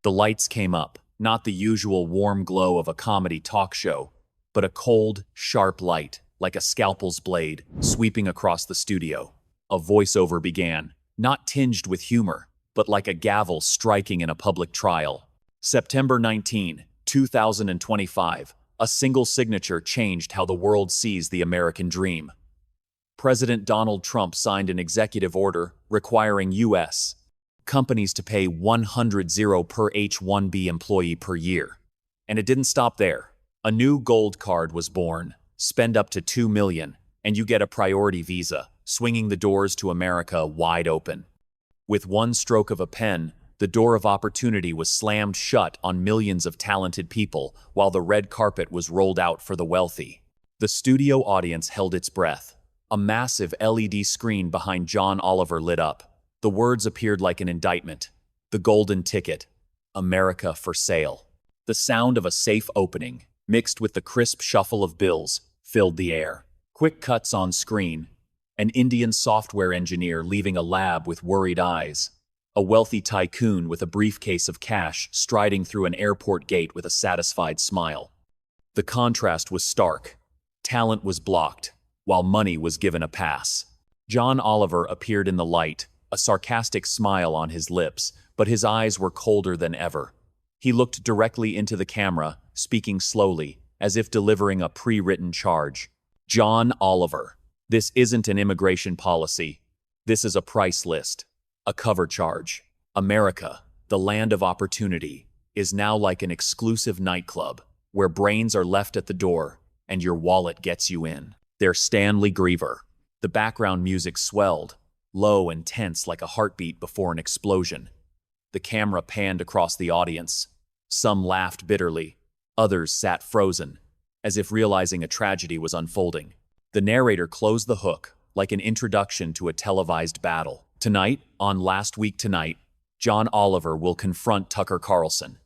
The lights came up, not the usual warm glow of a comedy talk show, but a cold, sharp light, like a scalpel's blade, sweeping across the studio. A voiceover began, not tinged with humor, but like a gavel striking in a public trial. September 19, 2025, a single signature changed how the world sees the American dream. President Donald Trump signed an executive order requiring U.S. companies to pay $100 per H-1B employee per year. And it didn't stop there. A new gold card was born. Spend up to $2 million, and you get a priority visa, swinging the doors to America wide open. With one stroke of a pen, the door of opportunity was slammed shut on millions of talented people while the red carpet was rolled out for the wealthy. The studio audience held its breath. A massive LED screen behind John Oliver lit up. The words appeared like an indictment. The golden ticket. America for sale. The sound of a safe opening, mixed with the crisp shuffle of bills, filled the air. Quick cuts on screen. An Indian software engineer leaving a lab with worried eyes. A wealthy tycoon with a briefcase of cash striding through an airport gate with a satisfied smile. The contrast was stark. Talent was blocked, while money was given a pass. John Oliver appeared in the light, a sarcastic smile on his lips, but his eyes were colder than ever. He looked directly into the camera, speaking slowly, as if delivering a pre-written charge. John Oliver, this isn't an immigration policy. This is a price list. A cover charge. America, the land of opportunity, is now like an exclusive nightclub where brains are left at the door and your wallet gets you in. There's Stanley Griever. The background music swelled, low and tense like a heartbeat before an explosion. The camera panned across the audience. Some laughed bitterly. Others sat frozen, as if realizing a tragedy was unfolding. The narrator closed the hook like an introduction to a televised battle. Tonight, on Last Week Tonight, John Oliver will confront Tucker Carlson.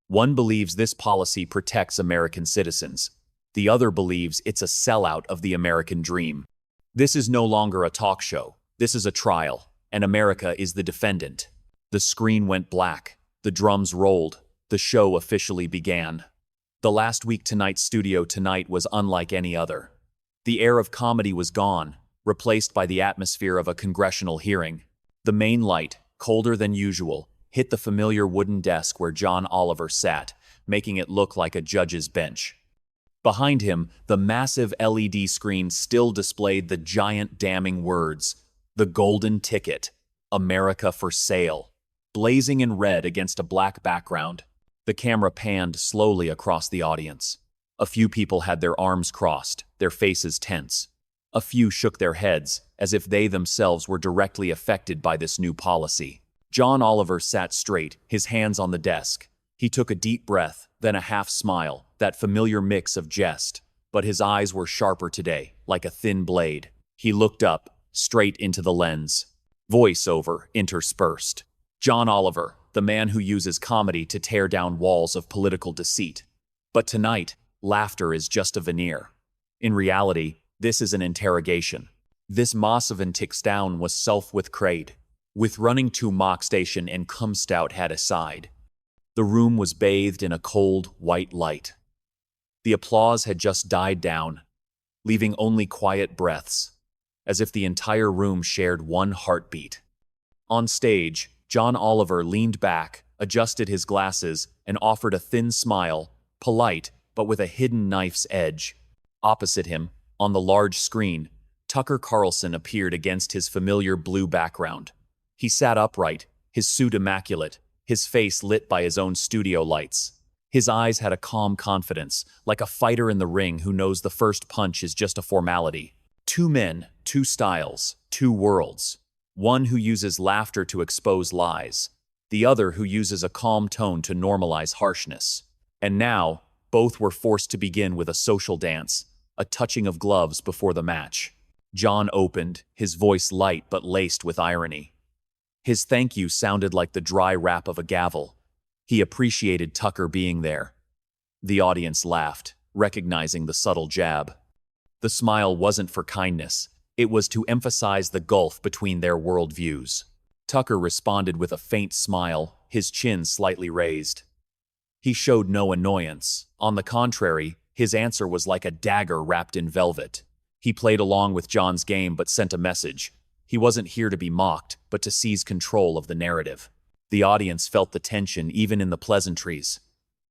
One believes this policy protects American citizens. The other believes it's a sellout of the American dream. This is no longer a talk show. This is a trial, and America is the defendant. The screen went black. The drums rolled. The show officially began. The Last Week Tonight studio tonight was unlike any other. The air of comedy was gone, replaced by the atmosphere of a congressional hearing. The main light, colder than usual, hit the familiar wooden desk where John Oliver sat, making it look like a judge's bench. Behind him, the massive LED screen still displayed the giant damning words, "The Golden Ticket, America for Sale," blazing in red against a black background. The camera panned slowly across the audience. A few people had their arms crossed, their faces tense. A few shook their heads, as if they themselves were directly affected by this new policy. John Oliver sat straight, his hands on the desk. He took a deep breath, then a half smile, that familiar mix of jest. But his eyes were sharper today, like a thin blade. He looked up, straight into the lens. Voiceover interspersed. John Oliver, the man who uses comedy to tear down walls of political deceit. But tonight, laughter is just a veneer. In reality, this is an interrogation. This Mossovan ticks down was self-with with running to mock station and cum stout had aside. The room was bathed in a cold, white light. The applause had just died down, leaving only quiet breaths, as if the entire room shared one heartbeat. On stage, John Oliver leaned back, adjusted his glasses, and offered a thin smile, polite, but with a hidden knife's edge. Opposite him, on the large screen, Tucker Carlson appeared against his familiar blue background. He sat upright, his suit immaculate, his face lit by his own studio lights. His eyes had a calm confidence, like a fighter in the ring who knows the first punch is just a formality. Two men, two styles, two worlds. One who uses laughter to expose lies, the other who uses a calm tone to normalize harshness. And now, both were forced to begin with a social dance, a touching of gloves before the match. John opened, his voice light but laced with irony. His thank you sounded like the dry rap of a gavel. He appreciated Tucker being there. The audience laughed, recognizing the subtle jab. The smile wasn't for kindness. It was to emphasize the gulf between their worldviews. Tucker responded with a faint smile, his chin slightly raised. He showed no annoyance. On the contrary, his answer was like a dagger wrapped in velvet. He played along with John's game but sent a message. He wasn't here to be mocked, but to seize control of the narrative. The audience felt the tension even in the pleasantries.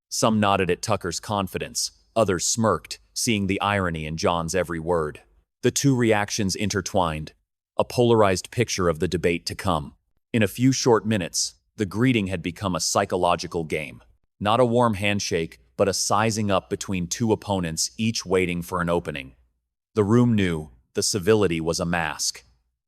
Some nodded at Tucker's confidence, others smirked, seeing the irony in John's every word. The two reactions intertwined, a polarized picture of the debate to come. In a few short minutes, the greeting had become a psychological game. Not a warm handshake, but a sizing up between two opponents, each waiting for an opening. The room knew the civility was a mask.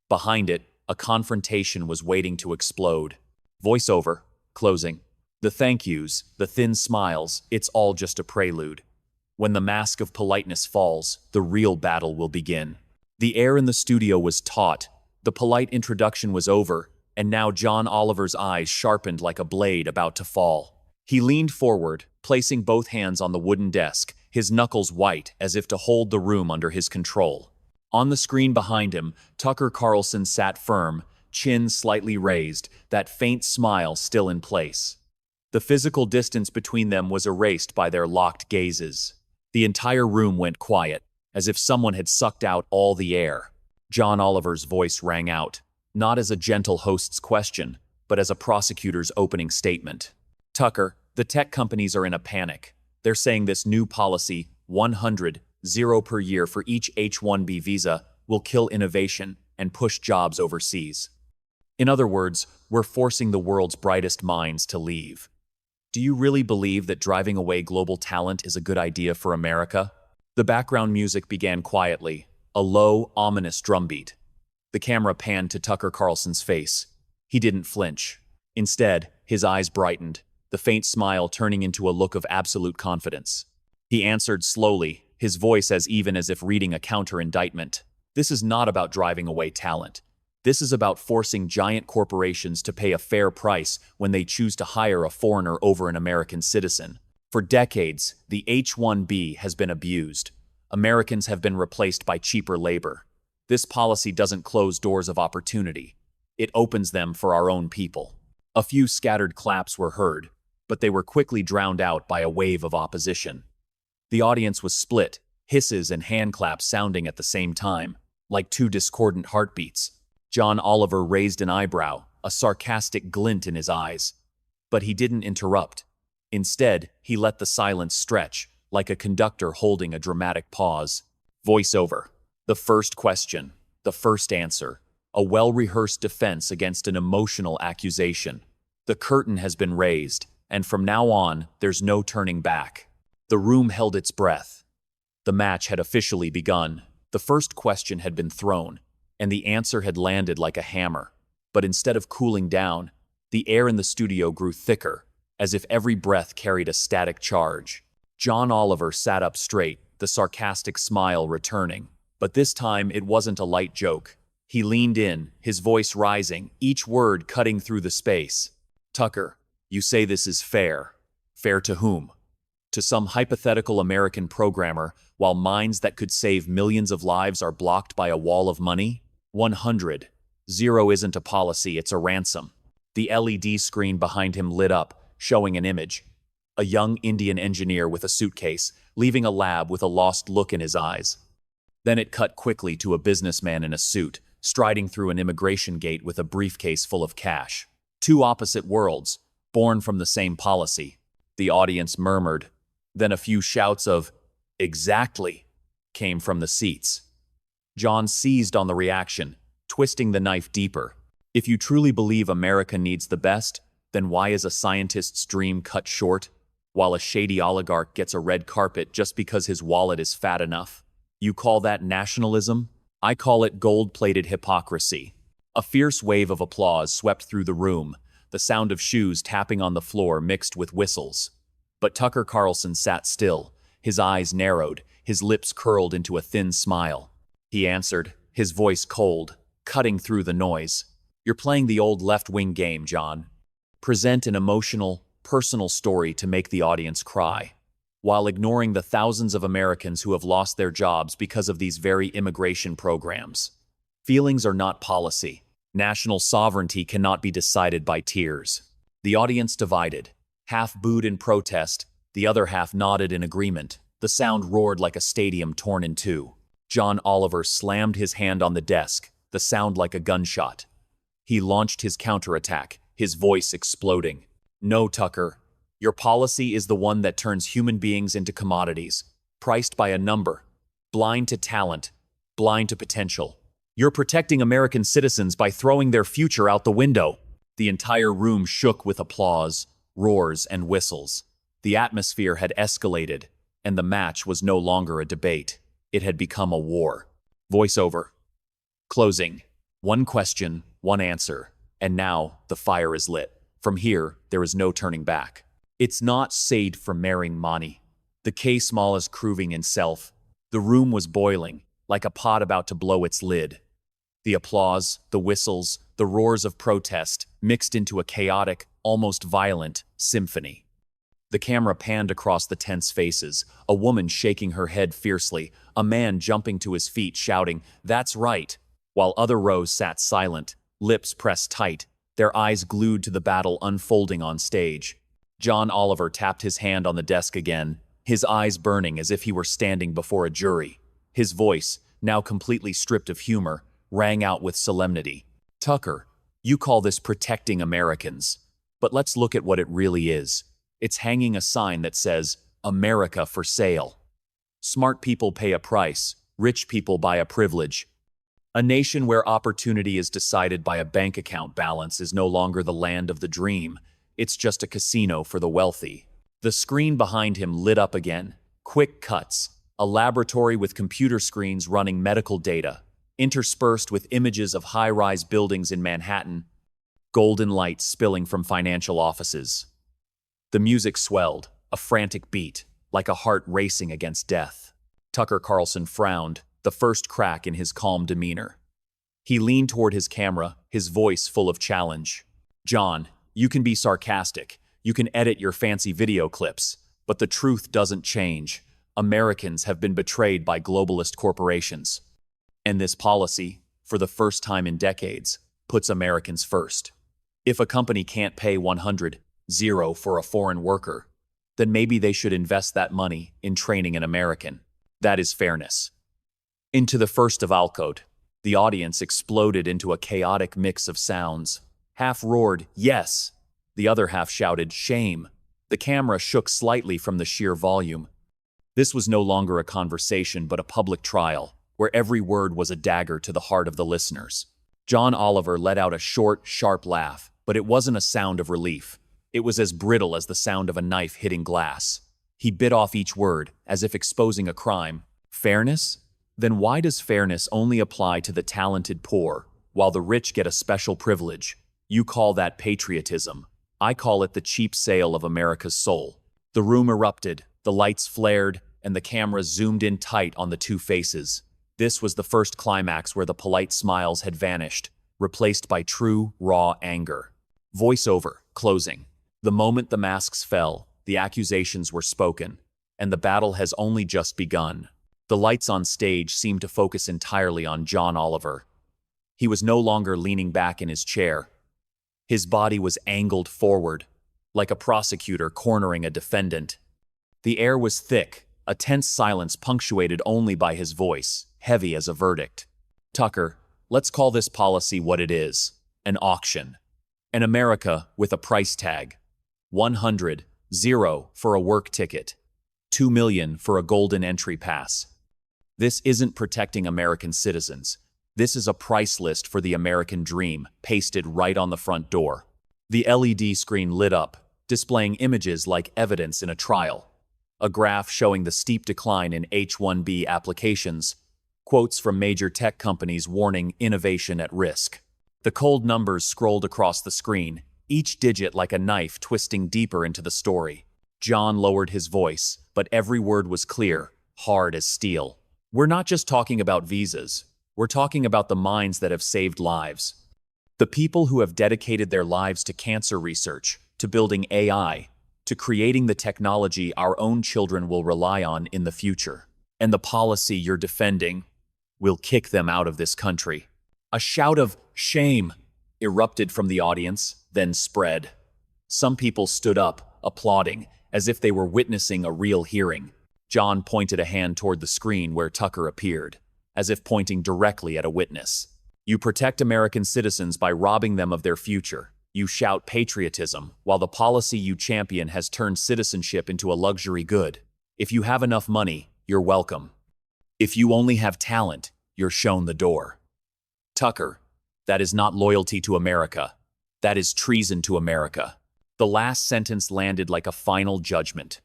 Behind it, a confrontation was waiting to explode. Voiceover, closing. The thank yous, the thin smiles, it's all just a prelude. When the mask of politeness falls, the real battle will begin. The air in the studio was taut, the polite introduction was over, and now John Oliver's eyes sharpened like a blade about to fall. He leaned forward, placing both hands on the wooden desk, his knuckles white as if to hold the room under his control. On the screen behind him, Tucker Carlson sat firm, chin slightly raised, that faint smile still in place. The physical distance between them was erased by their locked gazes. The entire room went quiet, as if someone had sucked out all the air. John Oliver's voice rang out, not as a gentle host's question, but as a prosecutor's opening statement. Tucker, the tech companies are in a panic. They're saying this new policy, 100, 0 per year for each H-1B visa, will kill innovation and push jobs overseas. In other words, we're forcing the world's brightest minds to leave. Do you really believe that driving away global talent is a good idea for America? The background music began quietly, a low, ominous drumbeat. The camera panned to Tucker Carlson's face. He didn't flinch. Instead, his eyes brightened, the faint smile turning into a look of absolute confidence. He answered slowly, his voice as even as if reading a counter-indictment. This is not about driving away talent. This is about forcing giant corporations to pay a fair price when they choose to hire a foreigner over an American citizen. For decades, the H-1B has been abused. Americans have been replaced by cheaper labor. This policy doesn't close doors of opportunity. It opens them for our own people. A few scattered claps were heard, but they were quickly drowned out by a wave of opposition. The audience was split, hisses and hand claps sounding at the same time, like two discordant heartbeats. John Oliver raised an eyebrow, a sarcastic glint in his eyes. But he didn't interrupt. Instead, he let the silence stretch, like a conductor holding a dramatic pause. Voiceover. The first question. The first answer. A well-rehearsed defense against an emotional accusation. The curtain has been raised, and from now on, there's no turning back. The room held its breath. The match had officially begun. The first question had been thrown, and the answer had landed like a hammer. But instead of cooling down, the air in the studio grew thicker, as if every breath carried a static charge. John Oliver sat up straight, the sarcastic smile returning. But this time it wasn't a light joke. He leaned in, his voice rising, each word cutting through the space. Tucker, you say this is fair. Fair to whom? To some hypothetical American programmer, while minds that could save millions of lives are blocked by a wall of money? 100. 0 isn't a policy, it's a ransom. The LED screen behind him lit up, showing an image. A young Indian engineer with a suitcase, leaving a lab with a lost look in his eyes. Then it cut quickly to a businessman in a suit, striding through an immigration gate with a briefcase full of cash. Two opposite worlds, born from the same policy. The audience murmured. Then a few shouts of, "Exactly," came from the seats. John seized on the reaction, twisting the knife deeper. If you truly believe America needs the best, then why is a scientist's dream cut short, while a shady oligarch gets a red carpet just because his wallet is fat enough? You call that nationalism? I call it gold-plated hypocrisy. A fierce wave of applause swept through the room, the sound of shoes tapping on the floor mixed with whistles. But Tucker Carlson sat still, his eyes narrowed, his lips curled into a thin smile. He answered, his voice cold, cutting through the noise. You're playing the old left-wing game, John. Present an emotional, personal story to make the audience cry, while ignoring the thousands of Americans who have lost their jobs because of these very immigration programs. Feelings are not policy. National sovereignty cannot be decided by tears. The audience divided. Half booed in protest, the other half nodded in agreement. The sound roared like a stadium torn in two. John Oliver slammed his hand on the desk, the sound like a gunshot. He launched his counterattack, his voice exploding. No, Tucker. Your policy is the one that turns human beings into commodities, priced by a number, blind to talent, blind to potential. You're protecting American citizens by throwing their future out the window. The entire room shook with applause, roars, and whistles. The atmosphere had escalated, and the match was no longer a debate. It had become a war. Voiceover. Closing. One question, one answer, and now the fire is lit. From here, there is no turning back. It's not Said from marrying Mani. The case Mal is proving in self. The room was boiling, like a pot about to blow its lid. The applause, the whistles, the roars of protest mixed into a chaotic, almost violent symphony. The camera panned across the tense faces, a woman shaking her head fiercely, a man jumping to his feet shouting, "That's right," while other rows sat silent, lips pressed tight, their eyes glued to the battle unfolding on stage. John Oliver tapped his hand on the desk again, his eyes burning as if he were standing before a jury. His voice, now completely stripped of humor, rang out with solemnity. "Tucker, you call this protecting Americans, but let's look at what it really is. It's hanging a sign that says, 'America for sale.' Smart people pay a price, rich people buy a privilege. A nation where opportunity is decided by a bank account balance is no longer the land of the dream. It's just a casino for the wealthy." The screen behind him lit up again. Quick cuts. A laboratory with computer screens running medical data, interspersed with images of high-rise buildings in Manhattan, golden lights spilling from financial offices. The music swelled, a frantic beat, like a heart racing against death. Tucker Carlson frowned, the first crack in his calm demeanor. He leaned toward his camera, his voice full of challenge. "John, you can be sarcastic, you can edit your fancy video clips, but the truth doesn't change. Americans have been betrayed by globalist corporations. And this policy, for the first time in decades, puts Americans first. If a company can't pay 100 for a foreign worker, then maybe they should invest that money in training an American. That is fairness." Into the first of Alcode, the audience exploded into a chaotic mix of sounds. Half roared, "Yes!" The other half shouted, "Shame!" The camera shook slightly from the sheer volume. This was no longer a conversation but a public trial, where every word was a dagger to the heart of the listeners. John Oliver let out a short, sharp laugh, but it wasn't a sound of relief. It was as brittle as the sound of a knife hitting glass. He bit off each word, as if exposing a crime. Fairness? Then why does fairness only apply to the talented poor, while the rich get a special privilege? You call that patriotism. I call it the cheap sale of America's soul. The room erupted, the lights flared, and the camera zoomed in tight on the two faces. This was the first climax where the polite smiles had vanished, replaced by true, raw anger. Voiceover, closing. The moment the masks fell, the accusations were spoken, and the battle has only just begun. The lights on stage seemed to focus entirely on John Oliver. He was no longer leaning back in his chair. His body was angled forward, like a prosecutor cornering a defendant. The air was thick, a tense silence punctuated only by his voice, heavy as a verdict. "Tucker, let's call this policy what it is, an auction. An America with a price tag. 100 for a work ticket. 2 million for a golden entry pass. This isn't protecting American citizens. This is a price list for the American dream, pasted right on the front door." The LED screen lit up, displaying images like evidence in a trial. A graph showing the steep decline in H-1B applications, quotes from major tech companies warning innovation at risk. The cold numbers scrolled across the screen, each digit like a knife twisting deeper into the story. John lowered his voice, but every word was clear, hard as steel. "We're not just talking about visas. We're talking about the minds that have saved lives. The people who have dedicated their lives to cancer research, to building AI, to creating the technology our own children will rely on in the future. And the policy you're defending will kick them out of this country." A shout of "shame" erupted from the audience, then spread. Some people stood up, applauding, as if they were witnessing a real hearing. John pointed a hand toward the screen where Tucker appeared, as if pointing directly at a witness. You protect American citizens by robbing them of their future. You shout patriotism, while the policy you champion has turned citizenship into a luxury good. If you have enough money, you're welcome. If you only have talent, you're shown the door. Tucker, that is not loyalty to America. That is treason to America. The last sentence landed like a final judgment.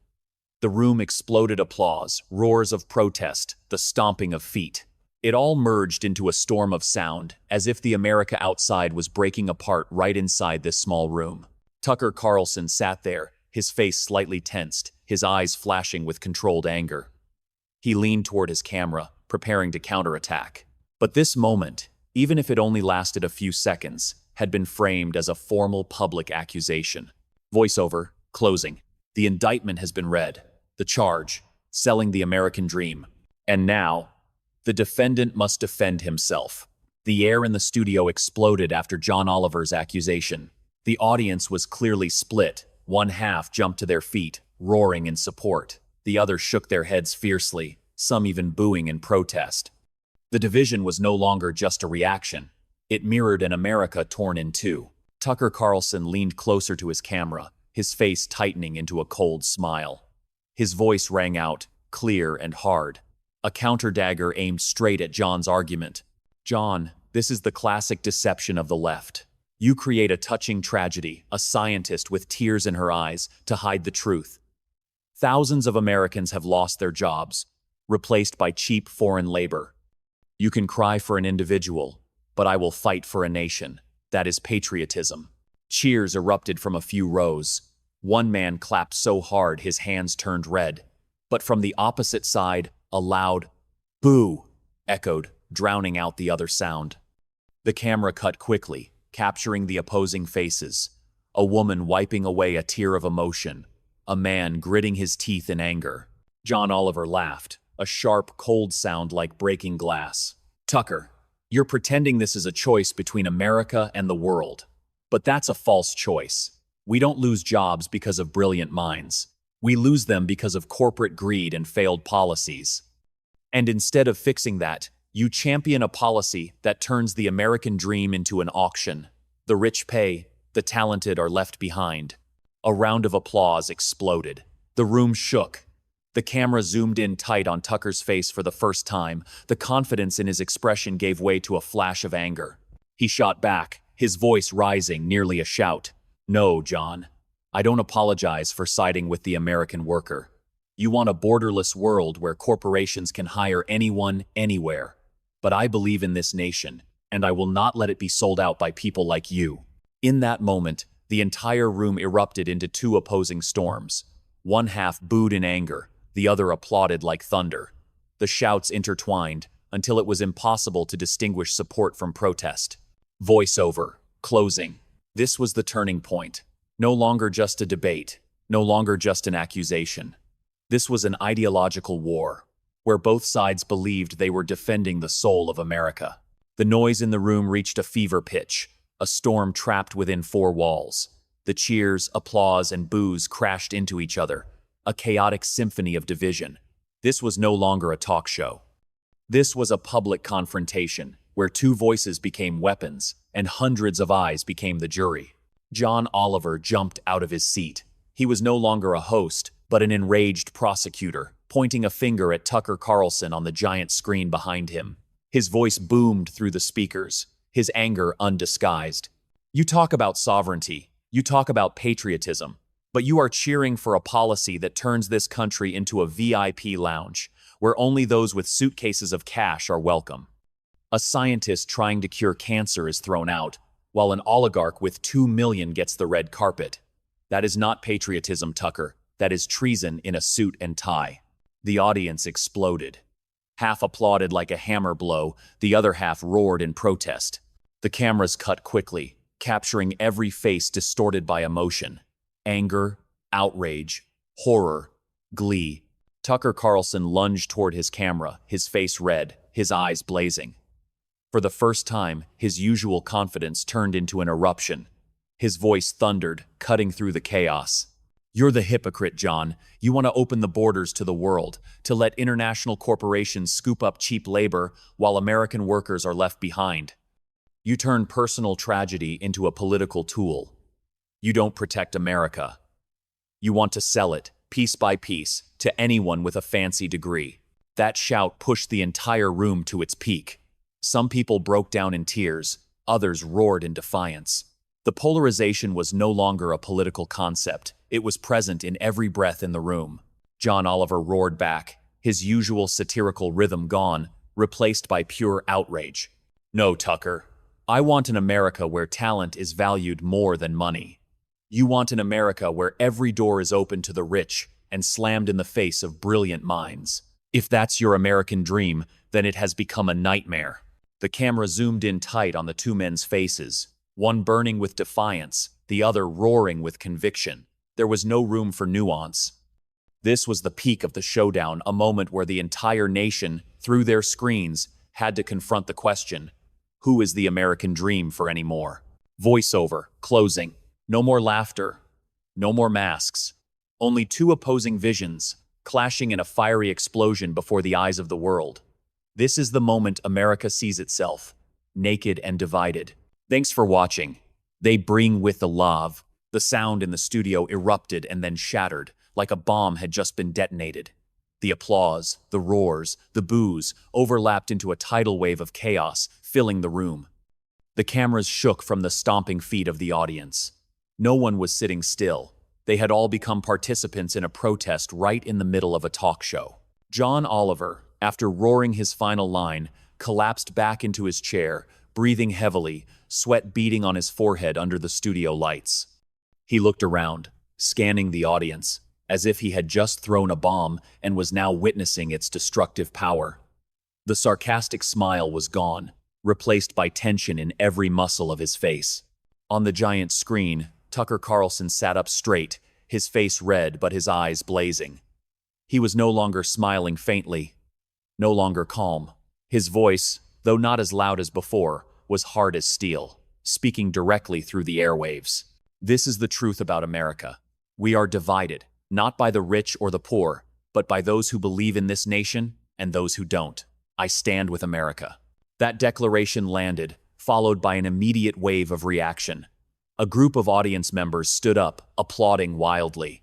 The room exploded applause, roars of protest, the stomping of feet. It all merged into a storm of sound, as if the America outside was breaking apart right inside this small room. Tucker Carlson sat there, his face slightly tensed, his eyes flashing with controlled anger. He leaned toward his camera, preparing to counterattack. But this moment, even if it only lasted a few seconds, had been framed as a formal public accusation. Voiceover, closing. The indictment has been read. The charge, selling the American dream. And now, the defendant must defend himself. The air in the studio exploded after John Oliver's accusation. The audience was clearly split. One half jumped to their feet, roaring in support. The others shook their heads fiercely, some even booing in protest. The division was no longer just a reaction. It mirrored an America torn in two. Tucker Carlson leaned closer to his camera, his face tightening into a cold smile. His voice rang out, clear and hard. A counter-dagger aimed straight at John's argument. John, this is the classic deception of the left. You create a touching tragedy, a scientist with tears in her eyes, to hide the truth. Thousands of Americans have lost their jobs, replaced by cheap foreign labor. You can cry for an individual, but I will fight for a nation. That is patriotism. Cheers erupted from a few rows. One man clapped so hard his hands turned red. But from the opposite side, a loud "boo" echoed, drowning out the other sound. The camera cut quickly, capturing the opposing faces. A woman wiping away a tear of emotion. A man gritting his teeth in anger. John Oliver laughed, a sharp, cold sound like breaking glass. Tucker, you're pretending this is a choice between America and the world. But that's a false choice. We don't lose jobs because of brilliant minds. We lose them because of corporate greed and failed policies. And instead of fixing that, you champion a policy that turns the American dream into an auction. The rich pay, the talented are left behind. A round of applause exploded. The room shook. The camera zoomed in tight on Tucker's face for the first time. The confidence in his expression gave way to a flash of anger. He shot back, his voice rising, nearly a shout. No, John. I don't apologize for siding with the American worker. You want a borderless world where corporations can hire anyone, anywhere. But I believe in this nation, and I will not let it be sold out by people like you. In that moment, the entire room erupted into two opposing storms. One half booed in anger, the other applauded like thunder. The shouts intertwined until it was impossible to distinguish support from protest. Voiceover, closing. This was the turning point. No longer just a debate, no longer just an accusation. This was an ideological war, where both sides believed they were defending the soul of America. The noise in the room reached a fever pitch, a storm trapped within four walls. The cheers, applause, and boos crashed into each other, a chaotic symphony of division. This was no longer a talk show. This was a public confrontation, where two voices became weapons, and hundreds of eyes became the jury. John Oliver jumped out of his seat. He was no longer a host, but an enraged prosecutor, pointing a finger at Tucker Carlson on the giant screen behind him. His voice boomed through the speakers, his anger undisguised. You talk about sovereignty, you talk about patriotism, but you are cheering for a policy that turns this country into a VIP lounge, where only those with suitcases of cash are welcome. A scientist trying to cure cancer is thrown out, while an oligarch with 2 million gets the red carpet. That is not patriotism, Tucker. That is treason in a suit and tie. The audience exploded. Half applauded like a hammer blow, the other half roared in protest. The cameras cut quickly, capturing every face distorted by emotion. Anger, outrage, horror, glee. Tucker Carlson lunged toward his camera, his face red, his eyes blazing. For the first time, his usual confidence turned into an eruption. His voice thundered, cutting through the chaos. You're the hypocrite, John. You want to open the borders to the world, to let international corporations scoop up cheap labor while American workers are left behind. You turn personal tragedy into a political tool. You don't protect America. You want to sell it, piece by piece, to anyone with a fancy degree. That shout pushed the entire room to its peak. Some people broke down in tears, others roared in defiance. The polarization was no longer a political concept. It was present in every breath in the room. John Oliver roared back, his usual satirical rhythm gone, replaced by pure outrage. No, Tucker. I want an America where talent is valued more than money. You want an America where every door is open to the rich and slammed in the face of brilliant minds. If that's your American dream, then it has become a nightmare. The camera zoomed in tight on the two men's faces, one burning with defiance, the other roaring with conviction. There was no room for nuance. This was the peak of the showdown, a moment where the entire nation, through their screens, had to confront the question, who is the American dream for anymore? Voiceover, closing. No more laughter. No more masks. Only two opposing visions, clashing in a fiery explosion before the eyes of the world. This is the moment America sees itself, naked and divided. Thanks for watching. They bring with the love. The sound in the studio erupted and then shattered, like a bomb had just been detonated. The applause, the roars, the boos overlapped into a tidal wave of chaos, filling the room. The cameras shook from the stomping feet of the audience. No one was sitting still. They had all become participants in a protest right in the middle of a talk show. John Oliver, after roaring his final line, collapsed back into his chair, breathing heavily, sweat beading on his forehead under the studio lights. He looked around, scanning the audience, as if he had just thrown a bomb and was now witnessing its destructive power. The sarcastic smile was gone, replaced by tension in every muscle of his face. On the giant screen, Tucker Carlson sat up straight, his face red but his eyes blazing. He was no longer smiling faintly, no longer calm. His voice, though not as loud as before, was hard as steel, speaking directly through the airwaves. This is the truth about America. We are divided, not by the rich or the poor, but by those who believe in this nation and those who don't. I stand with America. That declaration landed, followed by an immediate wave of reaction. A group of audience members stood up, applauding wildly.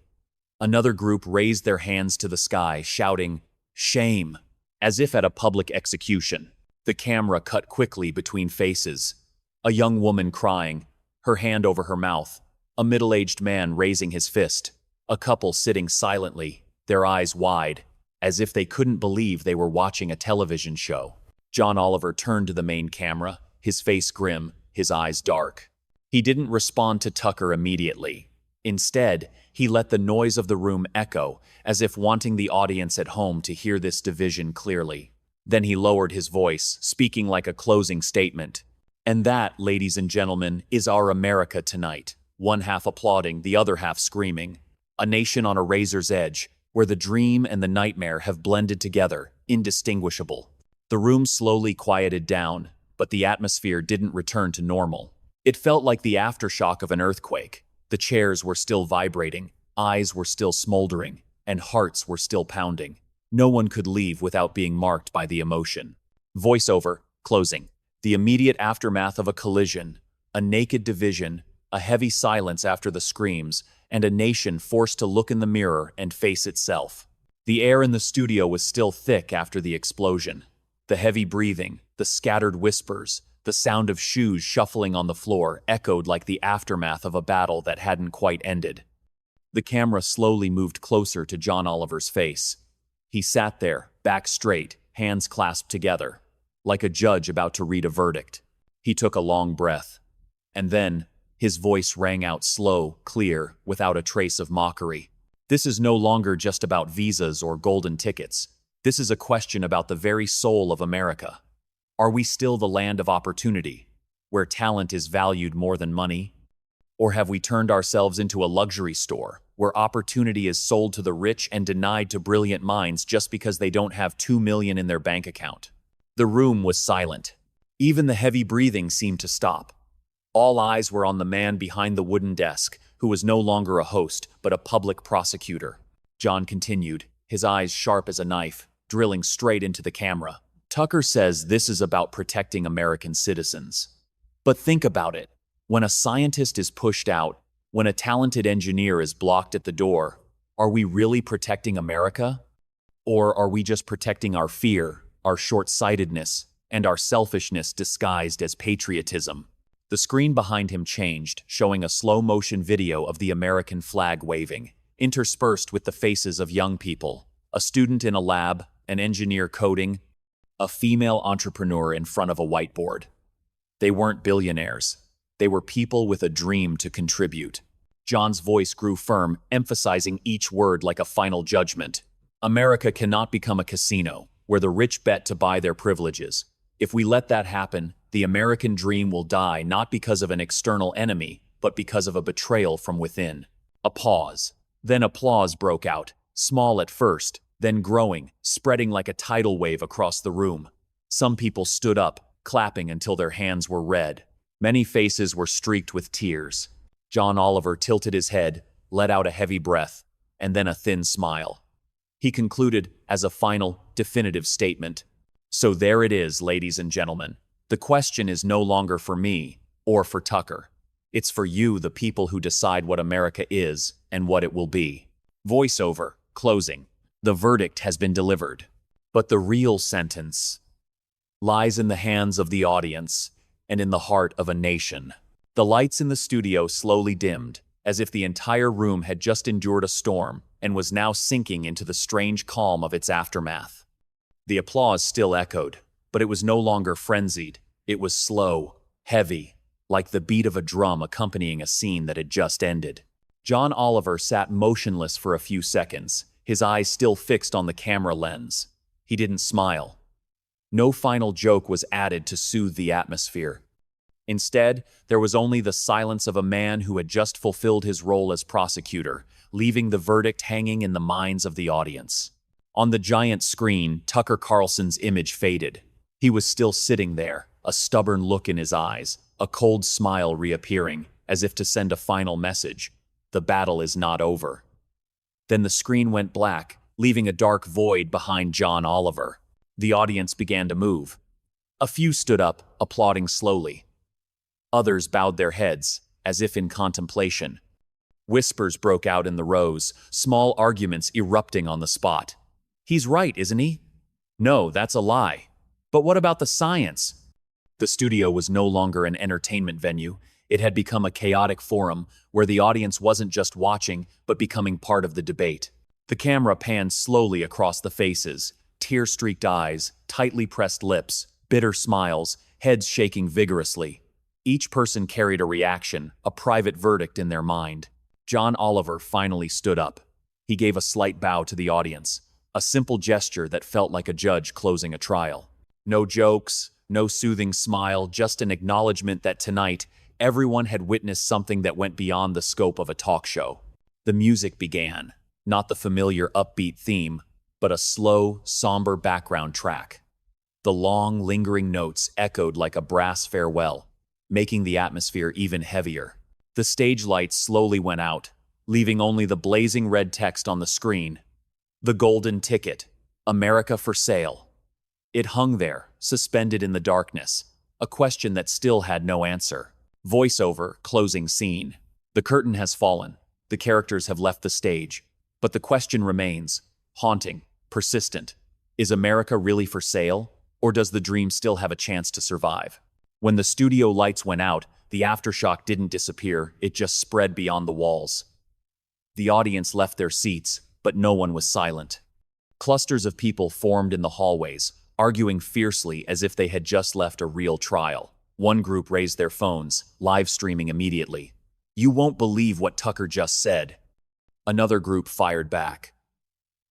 Another group raised their hands to the sky, shouting, "Shame!" as if at a public execution. The camera cut quickly between faces. A young woman crying, her hand over her mouth. A middle-aged man raising his fist. A couple sitting silently, their eyes wide, as if they couldn't believe they were watching a television show. John Oliver turned to the main camera, his face grim, his eyes dark. He didn't respond to Tucker immediately. Instead, he let the noise of the room echo, as if wanting the audience at home to hear this division clearly. Then he lowered his voice, speaking like a closing statement. And that, ladies and gentlemen, is our America tonight. One half applauding, the other half screaming. A nation on a razor's edge, where the dream and the nightmare have blended together, indistinguishable. The room slowly quieted down, but the atmosphere didn't return to normal. It felt like the aftershock of an earthquake. The chairs were still vibrating, eyes were still smoldering, and hearts were still pounding. No one could leave without being marked by the emotion. Voiceover, closing. The immediate aftermath of a collision, a naked division, a heavy silence after the screams, and a nation forced to look in the mirror and face itself. The air in the studio was still thick after the explosion. The heavy breathing, the scattered whispers, the sound of shoes shuffling on the floor echoed like the aftermath of a battle that hadn't quite ended. The camera slowly moved closer to John Oliver's face. He sat there, back straight, hands clasped together, like a judge about to read a verdict. He took a long breath. And then, his voice rang out slow, clear, without a trace of mockery. This is no longer just about visas or golden tickets. This is a question about the very soul of America. Are we still the land of opportunity, where talent is valued more than money? Or have we turned ourselves into a luxury store, where opportunity is sold to the rich and denied to brilliant minds just because they don't have $2 million in their bank account? The room was silent. Even the heavy breathing seemed to stop. All eyes were on the man behind the wooden desk, who was no longer a host, but a public prosecutor. John continued, his eyes sharp as a knife, drilling straight into the camera. Tucker says this is about protecting American citizens. But think about it. When a scientist is pushed out, when a talented engineer is blocked at the door, are we really protecting America? Or are we just protecting our fear, our short-sightedness, and our selfishness disguised as patriotism? The screen behind him changed, showing a slow-motion video of the American flag waving, interspersed with the faces of young people, a student in a lab, an engineer coding, a female entrepreneur in front of a whiteboard. They weren't billionaires. They were people with a dream to contribute. John's voice grew firm, emphasizing each word like a final judgment. America cannot become a casino, where the rich bet to buy their privileges. If we let that happen, the American dream will die not because of an external enemy, but because of a betrayal from within. A pause. Then applause broke out, small at first, then growing, spreading like a tidal wave across the room. Some people stood up, clapping until their hands were red. Many faces were streaked with tears. John Oliver tilted his head, let out a heavy breath, and then a thin smile. He concluded as a final, definitive statement. So there it is, ladies and gentlemen. The question is no longer for me or for Tucker. It's for you, the people who decide what America is and what it will be. Voiceover, closing. The verdict has been delivered. But the real sentence lies in the hands of the audience and in the heart of a nation. The lights in the studio slowly dimmed, as if the entire room had just endured a storm and was now sinking into the strange calm of its aftermath. The applause still echoed, but it was no longer frenzied. It was slow, heavy, like the beat of a drum accompanying a scene that had just ended. John Oliver sat motionless for a few seconds, his eyes still fixed on the camera lens. He didn't smile. No final joke was added to soothe the atmosphere. Instead, there was only the silence of a man who had just fulfilled his role as prosecutor, leaving the verdict hanging in the minds of the audience. On the giant screen, Tucker Carlson's image faded. He was still sitting there, a stubborn look in his eyes, a cold smile reappearing, as if to send a final message. The battle is not over. Then the screen went black, leaving a dark void behind John Oliver. The audience began to move. A few stood up, applauding slowly. Others bowed their heads, as if in contemplation. Whispers broke out in the rows, small arguments erupting on the spot. He's right, isn't he? No, that's a lie. But what about the science? The studio was no longer an entertainment venue. It had become a chaotic forum where the audience wasn't just watching, but becoming part of the debate. The camera panned slowly across the faces, tear-streaked eyes, tightly pressed lips, bitter smiles, heads shaking vigorously. Each person carried a reaction, a private verdict in their mind. John Oliver finally stood up. He gave a slight bow to the audience, a simple gesture that felt like a judge closing a trial. No jokes, no soothing smile, just an acknowledgement that tonight, everyone had witnessed something that went beyond the scope of a talk show. The music began, not the familiar upbeat theme, but a slow, somber background track. The long, lingering notes echoed like a brass farewell, making the atmosphere even heavier. The stage lights slowly went out, leaving only the blazing red text on the screen. The golden ticket, America for sale. It hung there, suspended in the darkness, a question that still had no answer. Voiceover, closing scene. The curtain has fallen. The characters have left the stage. But the question remains, haunting, persistent. Is America really for sale? Or does the dream still have a chance to survive? When the studio lights went out, the aftershock didn't disappear, it just spread beyond the walls. The audience left their seats, but no one was silent. Clusters of people formed in the hallways, arguing fiercely as if they had just left a real trial. One group raised their phones, live streaming immediately. "You won't believe what Tucker just said." Another group fired back.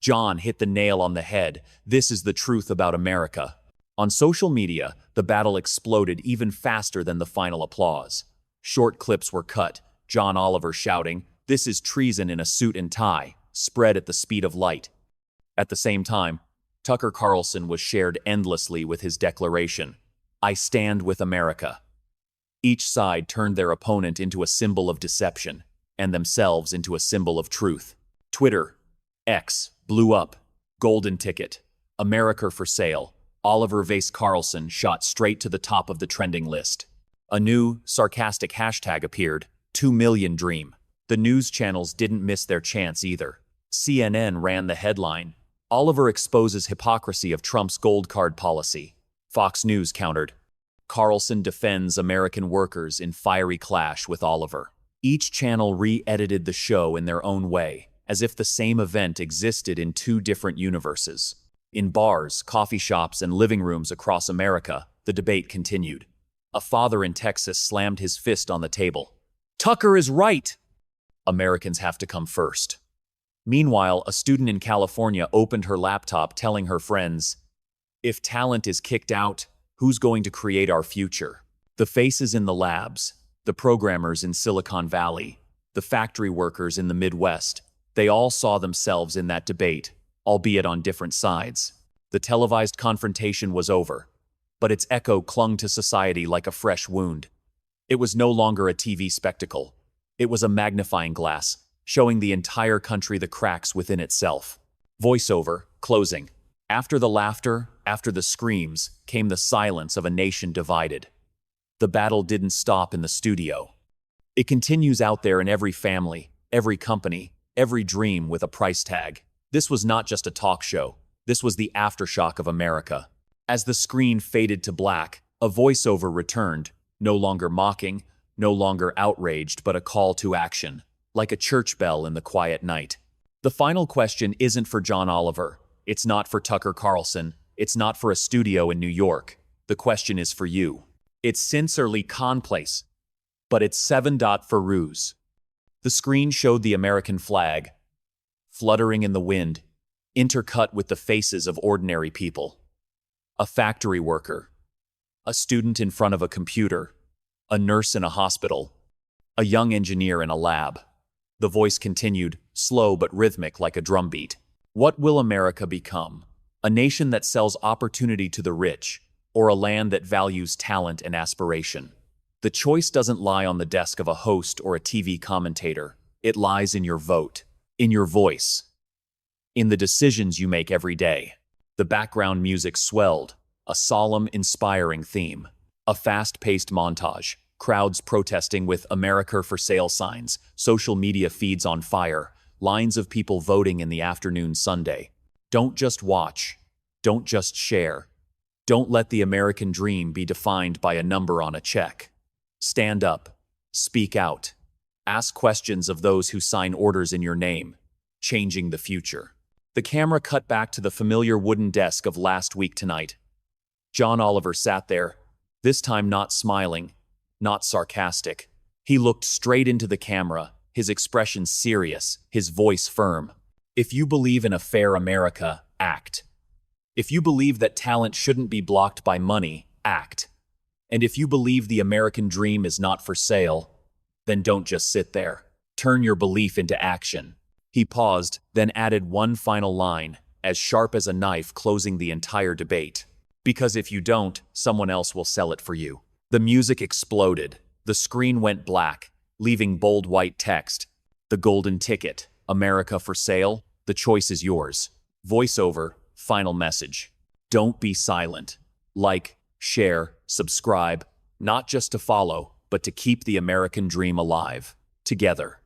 "John hit the nail on the head. This is the truth about America." On social media, the battle exploded even faster than the final applause. Short clips were cut, John Oliver shouting, "This is treason in a suit and tie," spread at the speed of light. At the same time, Tucker Carlson was shared endlessly with his declaration, "I stand with America." Each side turned their opponent into a symbol of deception, and themselves into a symbol of truth. Twitter, X, blew up. Golden ticket. America for sale. Oliver Carlson shot straight to the top of the trending list. A new, sarcastic hashtag appeared, 2 million dream. The news channels didn't miss their chance either. CNN ran the headline, Oliver exposes hypocrisy of Trump's gold card policy. Fox News countered, Carlson defends American workers in fiery clash with Oliver. Each channel re-edited the show in their own way, as if the same event existed in two different universes. In bars, coffee shops, and living rooms across America, the debate continued. A father in Texas slammed his fist on the table. Tucker is right! Americans have to come first. Meanwhile, a student in California opened her laptop telling her friends, if talent is kicked out, who's going to create our future? The faces in the labs, the programmers in Silicon Valley, the factory workers in the Midwest, they all saw themselves in that debate, albeit on different sides. The televised confrontation was over, but its echo clung to society like a fresh wound. It was no longer a TV spectacle. It was a magnifying glass, showing the entire country the cracks within itself. Voiceover, closing. After the laughter, after the screams, came the silence of a nation divided. The battle didn't stop in the studio. It continues out there in every family, every company, every dream with a price tag. This was not just a talk show. This was the aftershock of America. As the screen faded to black, a voiceover returned, no longer mocking, no longer outraged, but a call to action, like a church bell in the quiet night. The final question isn't for John Oliver. It's not for Tucker Carlson. It's not for a studio in New York. The question is for you. It's sincerely commonplace, but it's 7. For ruse. The screen showed the American flag, fluttering in the wind, intercut with the faces of ordinary people. A factory worker, a student in front of a computer, a nurse in a hospital, a young engineer in a lab. The voice continued, slow but rhythmic like a drumbeat. What will America become? A nation that sells opportunity to the rich, or a land that values talent and aspiration? The choice doesn't lie on the desk of a host or a TV commentator. It lies in your vote, in your voice, in the decisions you make every day. The background music swelled, a solemn, inspiring theme. A fast-paced montage, crowds protesting with America for sale signs, social media feeds on fire, lines of people voting in the afternoon Sunday. Don't just watch. Don't just share. Don't let the American dream be defined by a number on a check. Stand up. Speak out. Ask questions of those who sign orders in your name, changing the future. The camera cut back to the familiar wooden desk of last week tonight. John Oliver sat there, this time not smiling, not sarcastic. He looked straight into the camera, his expression serious, his voice firm. If you believe in a fair America, act. If you believe that talent shouldn't be blocked by money, act. And if you believe the American dream is not for sale, then don't just sit there. Turn your belief into action. He paused, then added one final line, as sharp as a knife closing the entire debate. Because if you don't, someone else will sell it for you. The music exploded. The screen went black, leaving bold white text. The golden ticket. America for sale. The choice is yours. Voiceover. Final message. Don't be silent. Like, share, subscribe, not just to follow, but to keep the American dream alive. Together.